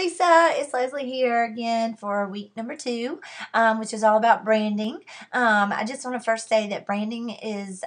Lisa. It's Leslie here again for week number 2, which is all about branding. I just want to first say that branding is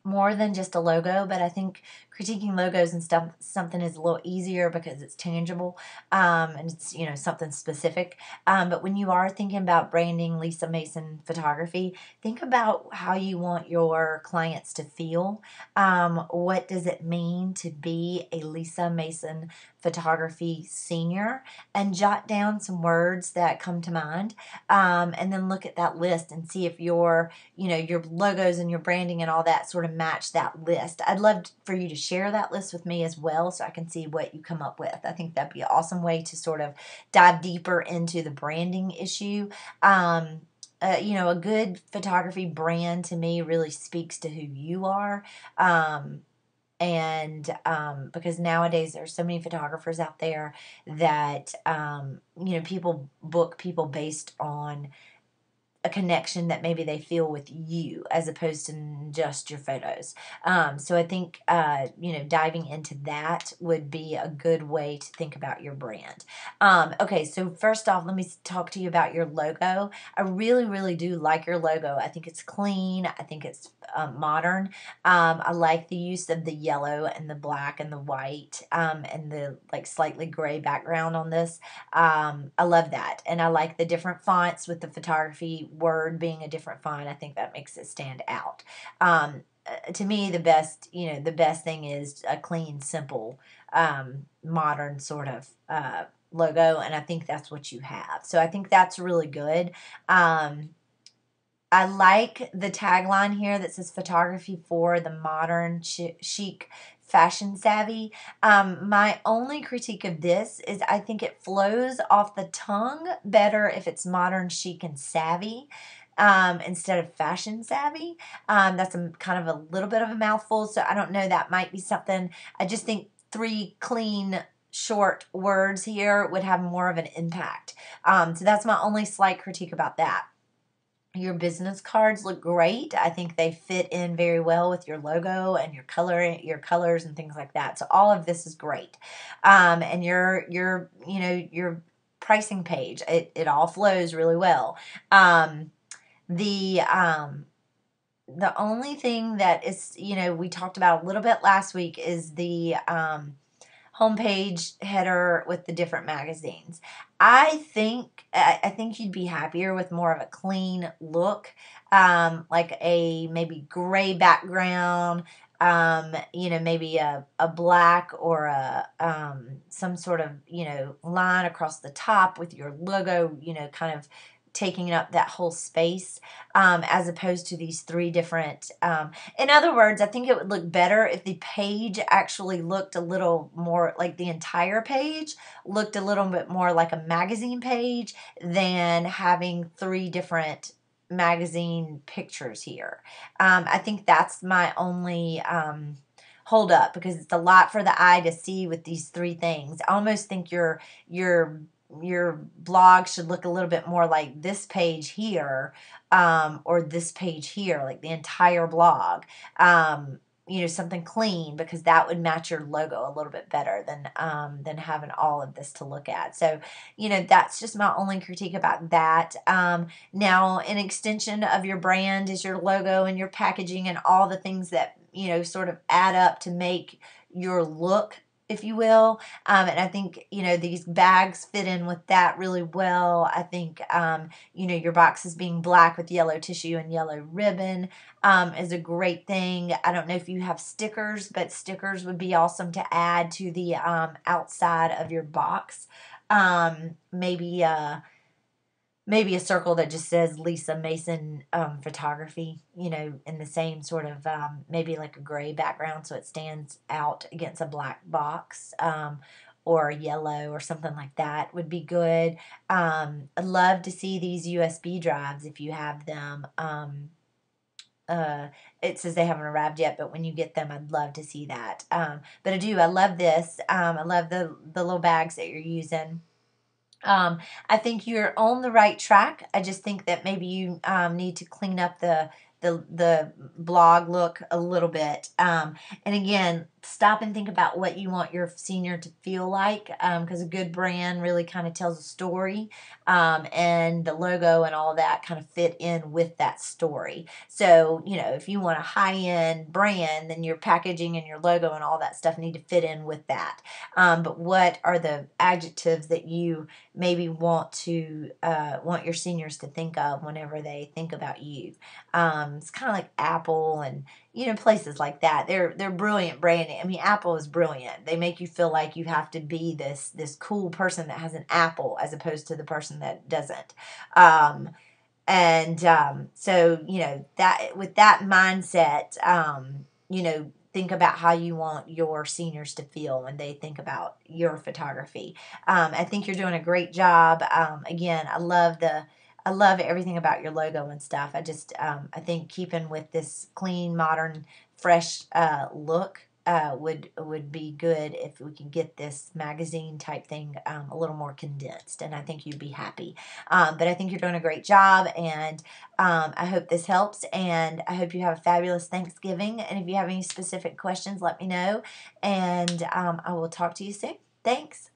more than just a logo, but I think critiquing logos and stuff something is a little easier because it's tangible, and it's something specific. But when you are thinking about branding Lisa Mason photography, think about how you want your clients to feel. What does it mean to be a Lisa Mason photography senior? And jot down some words that come to mind, and then look at that list and see if your logos and your branding and all that sort of match that list. I'd love for you to share that list with me as well so I can see what you come up with. I think that'd be an awesome way to sort of dive deeper into the branding issue. A good photography brand to me really speaks to who you are. Because nowadays there's so many photographers out there that people book people based on a connection that maybe they feel with you as opposed to just your photos. So I think, diving into that would be a good way to think about your brand. Okay, so first off, let me talk to you about your logo. I really, really do like your logo. I think it's clean. I think it's modern. I like the use of the yellow and the black and the white, and the slightly gray background on this. I love that. And I like the different fonts with the photography word being a different font. I think that makes it stand out. To me, the best thing is a clean, simple, modern sort of logo, and I think that's what you have. So I think that's really good. I like the tagline here that says photography for the modern, chic, fashion savvy. My only critique of this is I think it flows off the tongue better if it's modern, chic, and savvy, instead of fashion savvy. That's kind of a little bit of a mouthful, so I don't know, that might be something. I just think 3 clean, short words here would have more of an impact. So that's my only slight critique about that. Your business cards look great. I think they fit in very well with your logo and your colors and things like that. So all of this is great. And your pricing page, it all flows really well. The only thing that is, we talked about a little bit last week is the homepage header with the different magazines. I think you'd be happier with more of a clean look, like a maybe gray background, maybe a black or a some sort of line across the top with your logo, kind of taking up that whole space, as opposed to these 3 different, in other words, I think it would look better if the page actually looked a little more like the entire page looked a little bit more like a magazine page than having 3 different magazine pictures here. I think that's my only hold up, because it's a lot for the eye to see with these 3 things. I almost think your blog should look a little bit more like this page here, or this page here, like the entire blog. Something clean, because that would match your logo a little bit better than having all of this to look at. So, that's just my only critique about that. Now, an extension of your brand is your logo and your packaging and all the things that, sort of add up to make your look, if you will. And I think, these bags fit in with that really well. I think, your boxes being black with yellow tissue and yellow ribbon is a great thing. I don't know if you have stickers, but stickers would be awesome to add to the outside of your box. Maybe a circle that just says Lisa Mason photography, in the same sort of, maybe like a gray background so it stands out against a black box, or yellow or something like that would be good. I'd love to see these USB drives if you have them. It says they haven't arrived yet, but when you get them, I'd love to see that. But I love this. I love the little bags that you're using. I think you're on the right track. I just think that maybe you need to clean up the the blog look a little bit. And again, stop and think about what you want your senior to feel like, because a good brand really kind of tells a story, and the logo and all that kind of fit in with that story. So, if you want a high-end brand, then your packaging and your logo and all that stuff need to fit in with that. But what are the adjectives that you maybe want your seniors to think of whenever they think about you? It's kind of like Apple and places like that. They're brilliant branding. I mean, Apple is brilliant. They make you feel like you have to be this cool person that has an apple as opposed to the person that doesn't. So that with that mindset, think about how you want your seniors to feel when they think about your photography. I think you're doing a great job. Again, I love everything about your logo and stuff. I think keeping with this clean, modern, fresh look would be good if we could get this magazine type thing a little more condensed, and I think you'd be happy. But I think you're doing a great job, and I hope this helps, and I hope you have a fabulous Thanksgiving. And if you have any specific questions, let me know, and I will talk to you soon. Thanks.